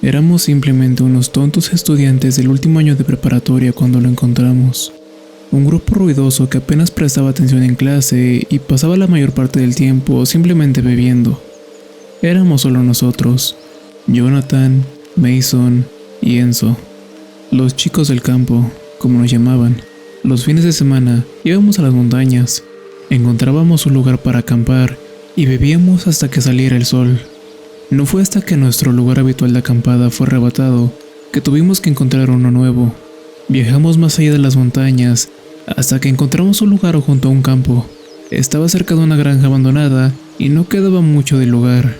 Éramos simplemente unos tontos estudiantes del último año de preparatoria cuando lo encontramos. Un grupo ruidoso que apenas prestaba atención en clase y pasaba la mayor parte del tiempo simplemente bebiendo. Éramos solo nosotros, Jonathan, Mason y Enzo. Los chicos del campo, como nos llamaban. Los fines de semana íbamos a las montañas, encontrábamos un lugar para acampar y bebíamos hasta que saliera el sol. No fue hasta que nuestro lugar habitual de acampada fue arrebatado que tuvimos que encontrar uno nuevo. Viajamos más allá de las montañas hasta que encontramos un lugar junto a un campo. Estaba cerca de una granja abandonada y no quedaba mucho del lugar.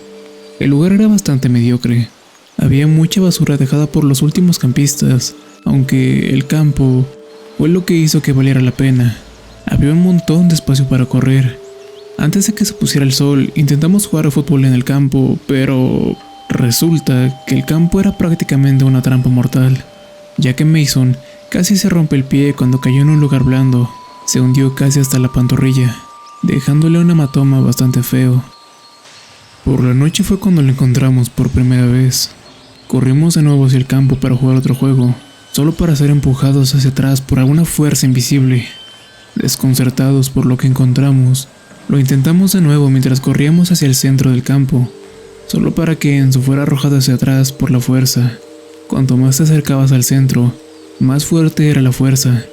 El lugar era bastante mediocre. Había mucha basura dejada por los últimos campistas, aunque el campo fue lo que hizo que valiera la pena. Había un montón de espacio para correr. Antes de que se pusiera el sol, intentamos jugar a fútbol en el campo, pero resulta que el campo era prácticamente una trampa mortal, ya que Mason casi se rompe el pie cuando cayó en un lugar blando. Se hundió casi hasta la pantorrilla, dejándole un hematoma bastante feo. Por la noche fue cuando lo encontramos por primera vez. Corrimos de nuevo hacia el campo para jugar otro juego, solo para ser empujados hacia atrás por alguna fuerza invisible. Desconcertados por lo que encontramos, lo intentamos de nuevo mientras corríamos hacia el centro del campo, solo para que Enzo fuera arrojado hacia atrás por la fuerza. Cuanto más te acercabas al centro, más fuerte era la fuerza.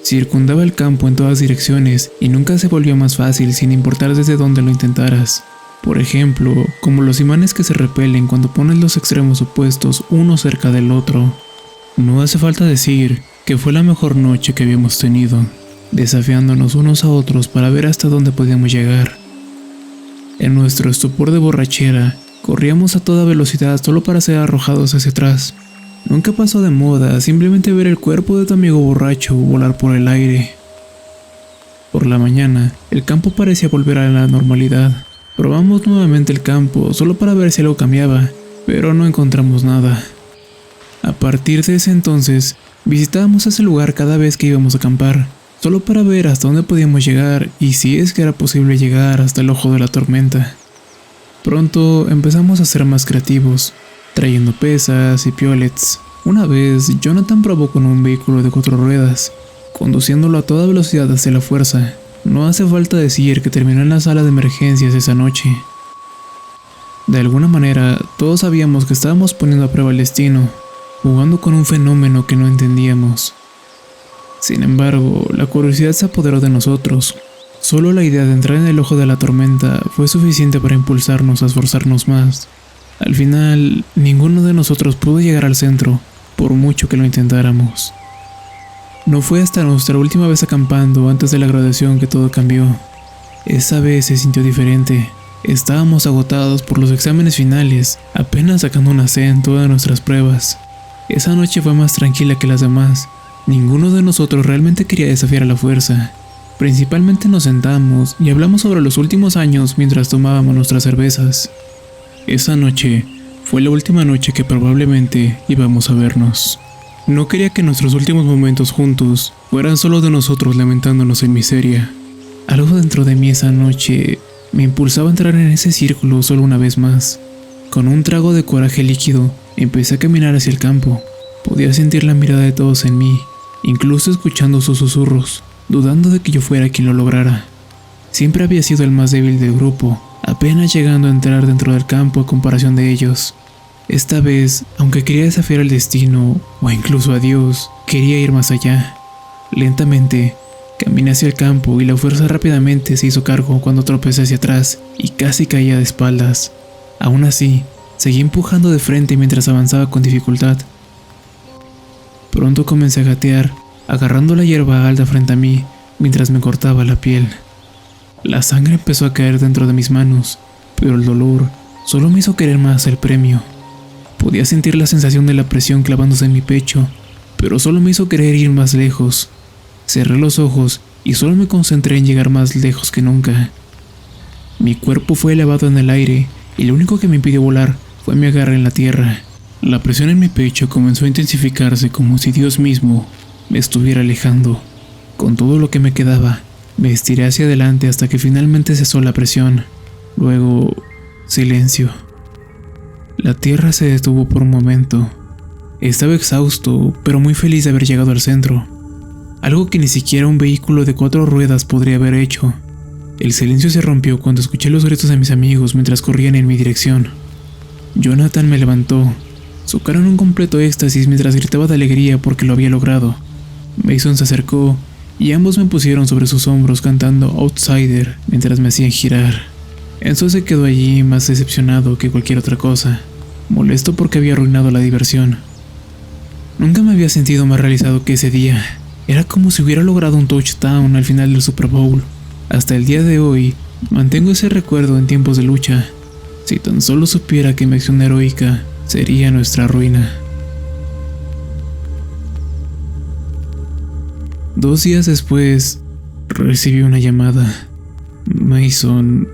Circundaba el campo en todas direcciones y nunca se volvió más fácil sin importar desde dónde lo intentaras. Por ejemplo, como los imanes que se repelen cuando pones los extremos opuestos uno cerca del otro. No hace falta decir que fue la mejor noche que habíamos tenido, desafiándonos unos a otros para ver hasta dónde podíamos llegar. En nuestro estupor de borrachera, corríamos a toda velocidad solo para ser arrojados hacia atrás. Nunca pasó de moda simplemente ver el cuerpo de tu amigo borracho volar por el aire. Por la mañana, el campo parecía volver a la normalidad. Probamos nuevamente el campo solo para ver si algo cambiaba, pero no encontramos nada. A partir de ese entonces, visitábamos ese lugar cada vez que íbamos a acampar, solo para ver hasta dónde podíamos llegar y si es que era posible llegar hasta el ojo de la tormenta. Pronto empezamos a ser más creativos, trayendo pesas y piolets. Una vez, Jonathan probó con un vehículo de 4 ruedas, conduciéndolo a toda velocidad hacia la fuerza. No hace falta decir que terminó en la sala de emergencias esa noche. De alguna manera, todos sabíamos que estábamos poniendo a prueba el destino, jugando con un fenómeno que no entendíamos. Sin embargo, la curiosidad se apoderó de nosotros. Solo la idea de entrar en el ojo de la tormenta fue suficiente para impulsarnos a esforzarnos más. Al final, ninguno de nosotros pudo llegar al centro, por mucho que lo intentáramos. No fue hasta nuestra última vez acampando antes de la graduación que todo cambió. Esa vez se sintió diferente. Estábamos agotados por los exámenes finales, apenas sacando una C en todas nuestras pruebas. Esa noche fue más tranquila que las demás. Ninguno de nosotros realmente quería desafiar a la fuerza. Principalmente nos sentamos y hablamos sobre los últimos años mientras tomábamos nuestras cervezas. Esa noche fue la última noche que probablemente íbamos a vernos. No quería que nuestros últimos momentos juntos fueran solo de nosotros lamentándonos en miseria. Algo dentro de mí esa noche me impulsaba a entrar en ese círculo solo una vez más. Con un trago de coraje líquido, empecé a caminar hacia el campo. Podía sentir la mirada de todos en mí, incluso escuchando sus susurros, dudando de que yo fuera quien lo lograra. Siempre había sido el más débil del grupo, apenas llegando a entrar dentro del campo a comparación de ellos. Esta vez, aunque quería desafiar al destino, o incluso a Dios, quería ir más allá. Lentamente, caminé hacia el campo y la fuerza rápidamente se hizo cargo cuando tropecé hacia atrás y casi caía de espaldas. Aún así, seguí empujando de frente mientras avanzaba con dificultad. Pronto comencé a gatear, agarrando la hierba alta frente a mí mientras me cortaba la piel. La sangre empezó a caer dentro de mis manos, pero el dolor solo me hizo querer más el premio. Podía sentir la sensación de la presión clavándose en mi pecho, pero solo me hizo querer ir más lejos. Cerré los ojos y solo me concentré en llegar más lejos que nunca. Mi cuerpo fue elevado en el aire y lo único que me impidió volar fue mi agarre en la tierra. La presión en mi pecho comenzó a intensificarse como si Dios mismo me estuviera alejando. Con todo lo que me quedaba, me estiré hacia adelante hasta que finalmente cesó la presión. Luego, silencio. La tierra se detuvo por un momento. Estaba exhausto, pero muy feliz de haber llegado al centro. Algo que ni siquiera un vehículo de 4 ruedas podría haber hecho. El silencio se rompió cuando escuché los gritos de mis amigos mientras corrían en mi dirección. Jonathan me levantó, su cara en un completo éxtasis mientras gritaba de alegría porque lo había logrado. Mason se acercó y ambos me pusieron sobre sus hombros cantando Outsider mientras me hacían girar. Enzo se quedó allí más decepcionado que cualquier otra cosa, molesto porque había arruinado la diversión. Nunca me había sentido más realizado que ese día. Era como si hubiera logrado un touchdown al final del Super Bowl. Hasta el día de hoy, mantengo ese recuerdo en tiempos de lucha. Si tan solo supiera que mi acción heroica sería nuestra ruina. 2 días después, recibí una llamada. Mason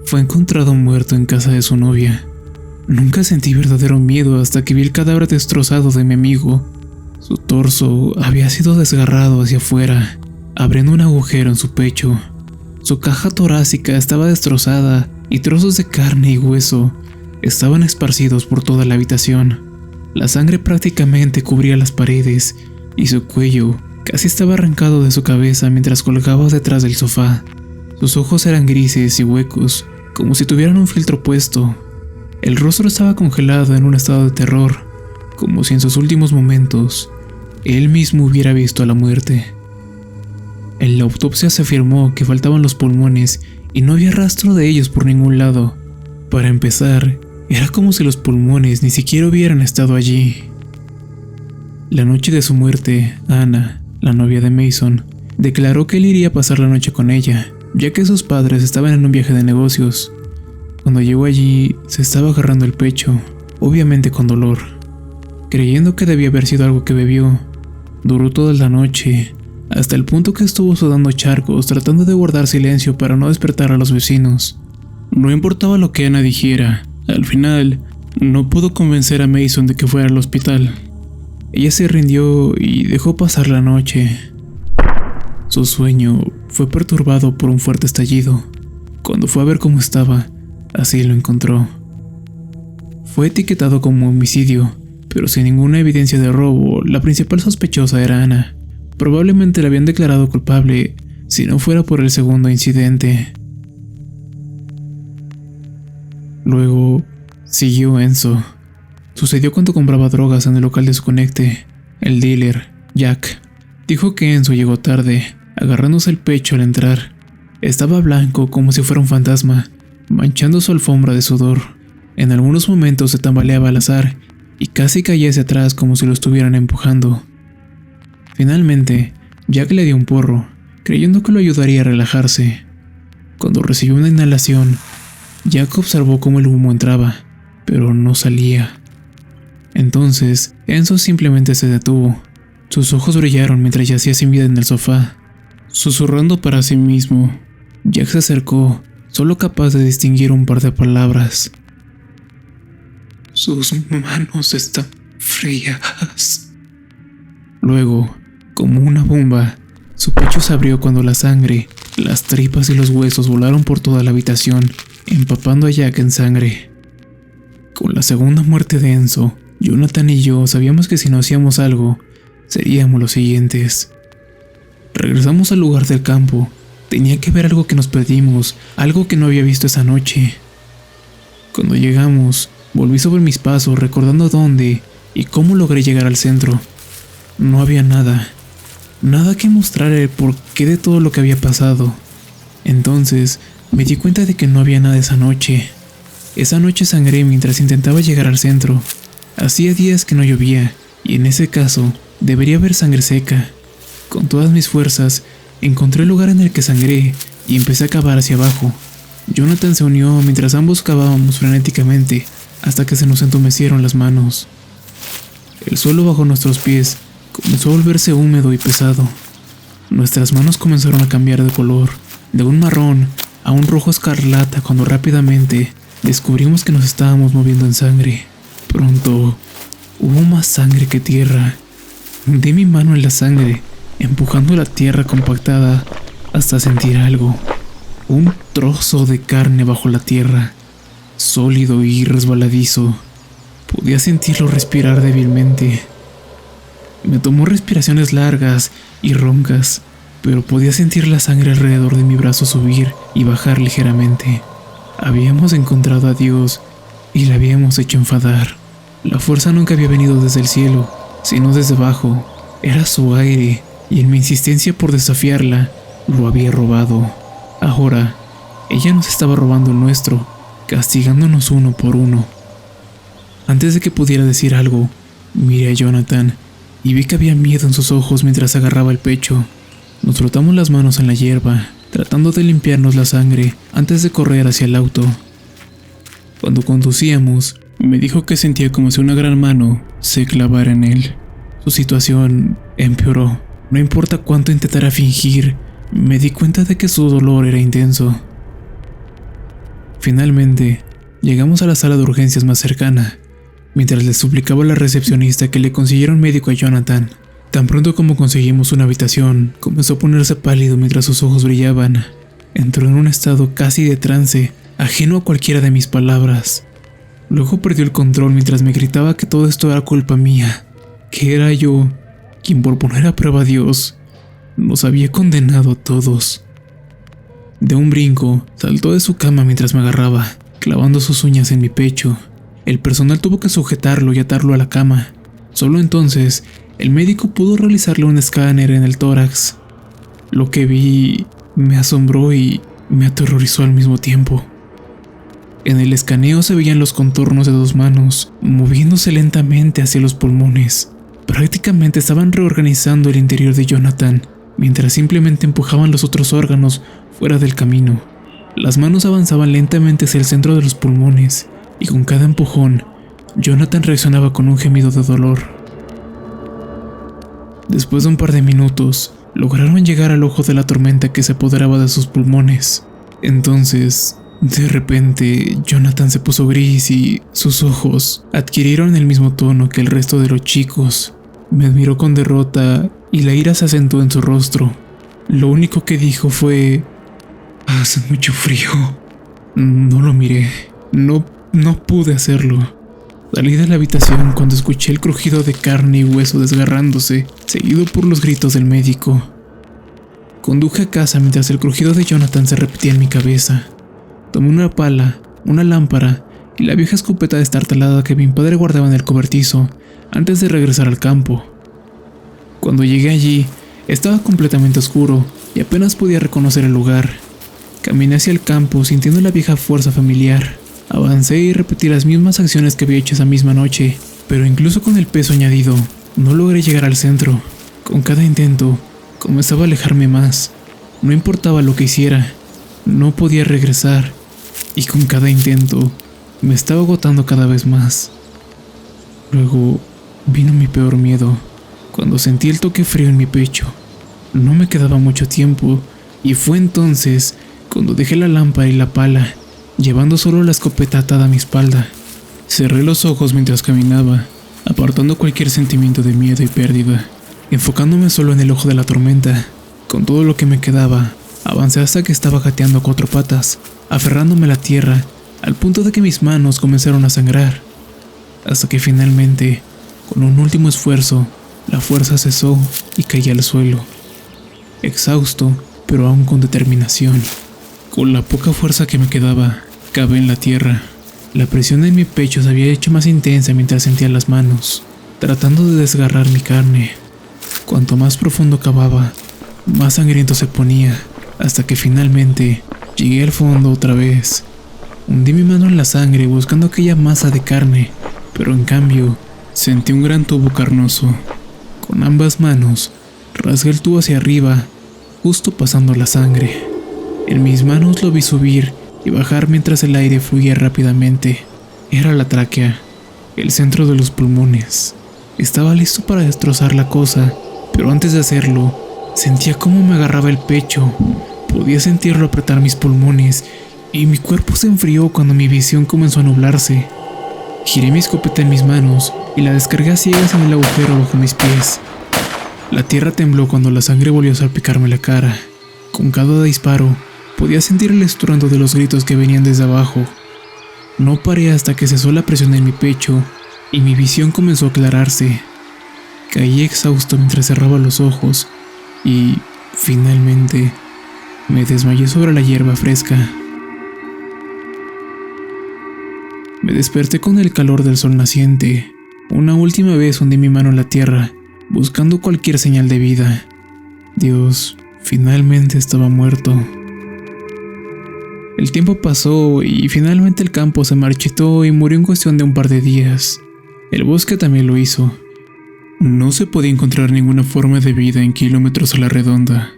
fue encontrado muerto en casa de su novia. Nunca sentí verdadero miedo hasta que vi el cadáver destrozado de mi amigo. Su torso había sido desgarrado hacia afuera, abriendo un agujero en su pecho. Su caja torácica estaba destrozada y trozos de carne y hueso estaban esparcidos por toda la habitación. La sangre prácticamente cubría las paredes y su cuello casi estaba arrancado de su cabeza mientras colgaba detrás del sofá. Sus ojos eran grises y huecos, como si tuvieran un filtro puesto. El rostro estaba congelado en un estado de terror, como si en sus últimos momentos él mismo hubiera visto a la muerte. En la autopsia se afirmó que faltaban los pulmones y no había rastro de ellos por ningún lado. Para empezar, era como si los pulmones ni siquiera hubieran estado allí. La noche de su muerte, Anna, la novia de Mason, declaró que él iría a pasar la noche con ella, ya que sus padres estaban en un viaje de negocios. Cuando llegó allí, se estaba agarrando el pecho, obviamente con dolor, creyendo que debía haber sido algo que bebió. Duró toda la noche, hasta el punto que estuvo sudando charcos tratando de guardar silencio para no despertar a los vecinos. No importaba lo que Anna dijera, al final no pudo convencer a Mason de que fuera al hospital. Ella se rindió y dejó pasar la noche. Su sueño fue perturbado por un fuerte estallido. Cuando fue a ver cómo estaba, así lo encontró. Fue etiquetado como homicidio, pero sin ninguna evidencia de robo. La principal sospechosa era Anna. Probablemente la habían declarado culpable si no fuera por el segundo incidente. Luego siguió Enzo. Sucedió cuando compraba drogas en el local de su conecte. El dealer, Jack, dijo que Enzo llegó tarde, agarrándose el pecho al entrar. Estaba blanco como si fuera un fantasma, manchando su alfombra de sudor. En algunos momentos se tambaleaba al azar y casi caía hacia atrás como si lo estuvieran empujando. Finalmente, Jack le dio un porro, creyendo que lo ayudaría a relajarse. Cuando recibió una inhalación, Jack observó cómo el humo entraba, pero no salía. Entonces, Enzo simplemente se detuvo. Sus ojos brillaron mientras yacía sin vida en el sofá. Susurrando para sí mismo, Jack se acercó, solo capaz de distinguir un par de palabras. Sus manos están frías. Luego, como una bomba, su pecho se abrió cuando la sangre, las tripas y los huesos volaron por toda la habitación, empapando a Jack en sangre. Con la segunda muerte de Enzo, Jonathan y yo sabíamos que si no hacíamos algo, seríamos los siguientes. Regresamos al lugar del campo. Tenía que ver algo que nos perdimos, algo que no había visto esa noche. Cuando llegamos, volví sobre mis pasos recordando dónde y cómo logré llegar al centro. No había nada que mostrar el porqué de todo lo que había pasado. Entonces me di cuenta de que no había nada esa noche. Esa noche sangré mientras intentaba llegar al centro. Hacía días que no llovía, y en ese caso debería haber sangre seca. Con todas mis fuerzas, encontré el lugar en el que sangré y empecé a cavar hacia abajo. Jonathan se unió mientras ambos cavábamos frenéticamente hasta que se nos entumecieron las manos. El suelo bajo nuestros pies comenzó a volverse húmedo y pesado. Nuestras manos comenzaron a cambiar de color, de un marrón a un rojo escarlata, cuando rápidamente descubrimos que nos estábamos moviendo en sangre. Pronto hubo más sangre que tierra. Hundí mi mano en la sangre, empujando la tierra compactada hasta sentir algo. Un trozo de carne bajo la tierra, sólido y resbaladizo. Podía sentirlo respirar débilmente. Me tomó respiraciones largas y roncas, pero podía sentir la sangre alrededor de mi brazo subir y bajar ligeramente. Habíamos encontrado a Dios y le habíamos hecho enfadar. La fuerza nunca había venido desde el cielo, sino desde abajo. Era su aire, y en mi insistencia por desafiarla, lo había robado. Ahora, ella nos estaba robando el nuestro, castigándonos uno por uno. Antes de que pudiera decir algo, miré a Jonathan y vi que había miedo en sus ojos mientras agarraba el pecho. Nos frotamos las manos en la hierba, tratando de limpiarnos la sangre antes de correr hacia el auto. Cuando conducíamos, me dijo que sentía como si una gran mano se clavara en él. Su situación empeoró. No importa cuánto intentara fingir, me di cuenta de que su dolor era intenso. Finalmente, llegamos a la sala de urgencias más cercana, mientras le suplicaba a la recepcionista que le consiguiera un médico a Jonathan. Tan pronto como conseguimos una habitación, comenzó a ponerse pálido mientras sus ojos brillaban. Entró en un estado casi de trance, ajeno a cualquiera de mis palabras. Luego perdió el control mientras me gritaba que todo esto era culpa mía, que era yo quien, por poner a prueba a Dios, nos había condenado a todos. De un brinco, saltó de su cama mientras me agarraba, clavando sus uñas en mi pecho. El personal tuvo que sujetarlo y atarlo a la cama. Solo entonces, el médico pudo realizarle un escáner en el tórax. Lo que vi me asombró y me aterrorizó al mismo tiempo. En el escaneo se veían los contornos de 2 manos, moviéndose lentamente hacia los pulmones. Prácticamente estaban reorganizando el interior de Jonathan, mientras simplemente empujaban los otros órganos fuera del camino. Las manos avanzaban lentamente hacia el centro de los pulmones, y con cada empujón, Jonathan reaccionaba con un gemido de dolor. Después de un par de minutos, lograron llegar al ojo de la tormenta que se apoderaba de sus pulmones. Entonces, de repente, Jonathan se puso gris y sus ojos adquirieron el mismo tono que el resto de los chicos. Me miró con derrota y la ira se acentuó en su rostro. Lo único que dijo fue: "Hace mucho frío". No lo miré. No pude hacerlo. Salí de la habitación cuando escuché el crujido de carne y hueso desgarrándose, seguido por los gritos del médico. Conduje a casa mientras el crujido de Jonathan se repetía en mi cabeza. Tomé una pala, una lámpara y la vieja escopeta destartalada que mi padre guardaba en el cobertizo antes de regresar al campo. Cuando llegué allí, estaba completamente oscuro y apenas podía reconocer el lugar. Caminé hacia el campo sintiendo la vieja fuerza familiar. Avancé y repetí las mismas acciones que había hecho esa misma noche, pero incluso con el peso añadido, no logré llegar al centro. Con cada intento, comenzaba a alejarme más. No importaba lo que hiciera, no podía regresar, y con cada intento, me estaba agotando cada vez más. Luego, vino mi peor miedo, cuando sentí el toque frío en mi pecho. No me quedaba mucho tiempo, y fue entonces cuando dejé la lámpara y la pala, llevando solo la escopeta atada a mi espalda. Cerré los ojos mientras caminaba, apartando cualquier sentimiento de miedo y pérdida, enfocándome solo en el ojo de la tormenta. Con todo lo que me quedaba, avancé hasta que estaba gateando a 4 patas, aferrándome a la tierra, al punto de que mis manos comenzaron a sangrar, hasta que finalmente, con un último esfuerzo, la fuerza cesó y caí al suelo, exhausto, pero aún con determinación. Con la poca fuerza que me quedaba, cavé en la tierra. La presión en mi pecho se había hecho más intensa mientras sentía las manos, tratando de desgarrar mi carne. Cuanto más profundo cavaba, más sangriento se ponía, hasta que finalmente llegué al fondo otra vez. Hundí mi mano en la sangre buscando aquella masa de carne, pero en cambio sentí un gran tubo carnoso. Con ambas manos rasgué el tubo hacia arriba, justo pasando la sangre. En mis manos lo vi subir y bajar mientras el aire fluía rápidamente. Era la tráquea, el centro de los pulmones. Estaba listo para destrozar la cosa, pero antes de hacerlo, Sentía cómo me agarraba el pecho, podía sentirlo apretar mis pulmones y mi cuerpo se enfrió cuando mi visión comenzó a nublarse. Giré mi escopeta en mis manos y la descargué a ciegas en el agujero bajo mis pies. La tierra tembló cuando la sangre volvió a salpicarme la cara. Con cada disparo, podía sentir el estruendo de los gritos que venían desde abajo. No paré hasta que cesó la presión en mi pecho y mi visión comenzó a aclararse. Caí exhausto mientras cerraba los ojos y, finalmente, me desmayé sobre la hierba fresca. Me desperté con el calor del sol naciente. Una última vez hundí mi mano en la tierra, buscando cualquier señal de vida. Dios finalmente estaba muerto. El tiempo pasó y finalmente el campo se marchitó y murió en cuestión de un par de días. El bosque también lo hizo. No se podía encontrar ninguna forma de vida en kilómetros a la redonda.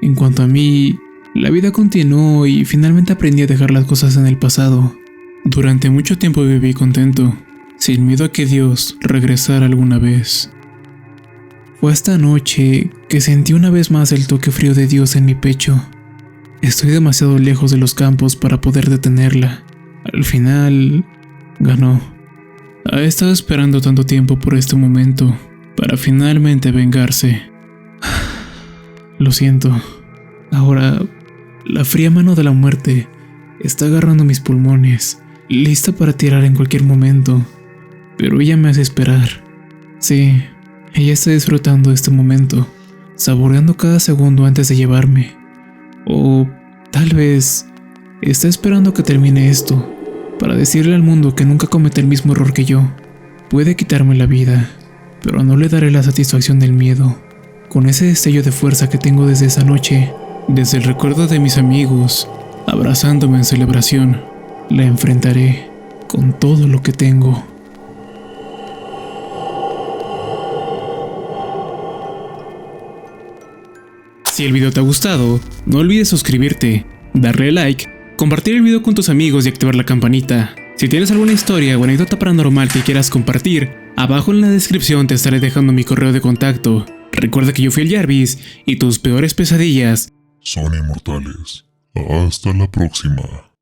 En cuanto a mí, la vida continuó y finalmente aprendí a dejar las cosas en el pasado. Durante mucho tiempo viví contento, sin miedo a que Dios regresara alguna vez. Fue esta noche que sentí una vez más el toque frío de Dios en mi pecho. Estoy demasiado lejos de los campos para poder detenerla. Al final, ganó. Ha estado esperando tanto tiempo por este momento, para finalmente vengarse. Lo siento. Ahora, la fría mano de la muerte está agarrando mis pulmones, lista para tirar en cualquier momento. Pero ella me hace esperar. Sí, ella está disfrutando este momento, saboreando cada segundo antes de llevarme. O tal vez está esperando que termine esto, para decirle al mundo que nunca comete el mismo error que yo. Puede quitarme la vida, pero no le daré la satisfacción del miedo. Con ese destello de fuerza que tengo desde esa noche, desde el recuerdo de mis amigos, abrazándome en celebración, la enfrentaré con todo lo que tengo. Si el video te ha gustado, no olvides suscribirte, darle like, compartir el video con tus amigos y activar la campanita. Si tienes alguna historia o anécdota paranormal que quieras compartir, abajo en la descripción te estaré dejando mi correo de contacto. Recuerda que yo fui el Jarvis y tus peores pesadillas son inmortales. Hasta la próxima.